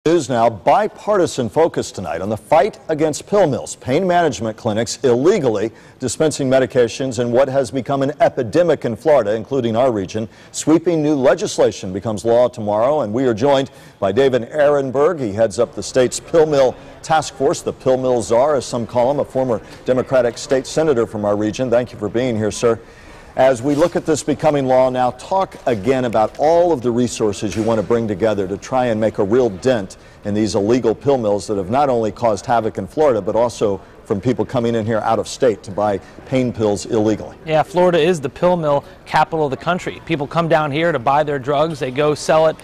News now, bipartisan focus tonight on the fight against pill mills, pain management clinics illegally dispensing medications, and what has become an epidemic in Florida, including our region. Sweeping new legislation becomes law tomorrow, and we are joined by David Aronberg. He heads up the state's pill mill task force, the pill mill czar, as some call him, a former Democratic state senator from our region. Thank you for being here, sir. As we look at this becoming law now, talk again about all of the resources you want to bring together to try and make a real dent in these illegal pill mills that have not only caused havoc in Florida, but also from people coming in here out of state to buy pain pills illegally. Yeah, Florida is the pill mill capital of the country. People come down here to buy their drugs, they go sell it,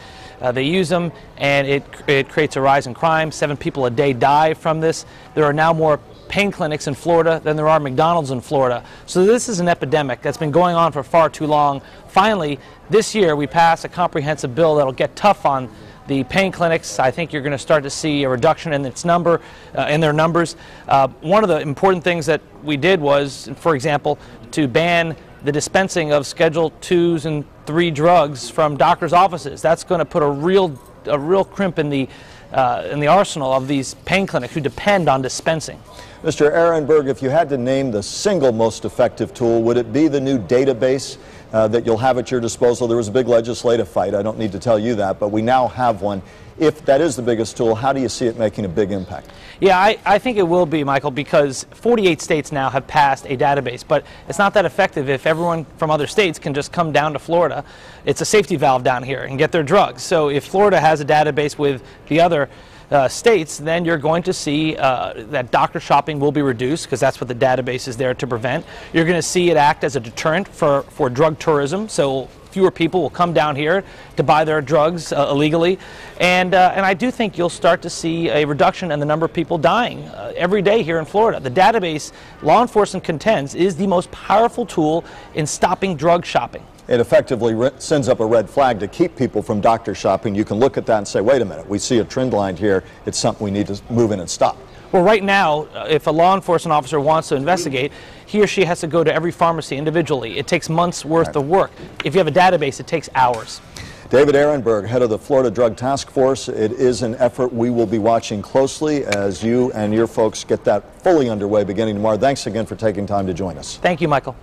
they use them, and it creates a rise in crime. 7 people a day die from this. There are now more pain clinics in Florida than there are McDonald's in Florida. So this is an epidemic that's been going on for far too long. Finally, this year we passed a comprehensive bill that'll get tough on the pain clinics. I think you're going to start to see a reduction in their numbers. One of the important things that we did was, for example, to ban the dispensing of Schedule 2s and 3 drugs from doctors' offices. That's going to put a real crimp in the arsenal of these pain clinics who depend on dispensing. Mr. Aronberg, if you had to name the single most effective tool, would it be the new database that you'll have at your disposal? There was a big legislative fight. I don't need to tell you that, but we now have one. If that is the biggest tool, how do you see it making a big impact? Yeah, I think it will be, Michael, because 48 states now have passed a database, but it's not that effective if everyone from other states can just come down to Florida. It's a safety valve down here and get their drugs. So if Florida has a database with the other states, then you're going to see that doctor shopping will be reduced, because that's what the database is there to prevent. You're going to see it act as a deterrent for drug tourism, so fewer people will come down here to buy their drugs illegally, and I do think you'll start to see a reduction in the number of people dying every day here in Florida. The database, law enforcement contends, is the most powerful tool in stopping drug shopping. It effectively sends up a red flag to keep people from doctor shopping. You can look at that and say, wait a minute, we see a trend line here. It's something we need to move in and stop. Well, right now, if a law enforcement officer wants to investigate, he or she has to go to every pharmacy individually. It takes months' worth of work. If you have a database, it takes hours. David Aronberg, head of the Florida Drug Task Force. It is an effort we will be watching closely as you and your folks get that fully underway beginning tomorrow. Thanks again for taking time to join us. Thank you, Michael.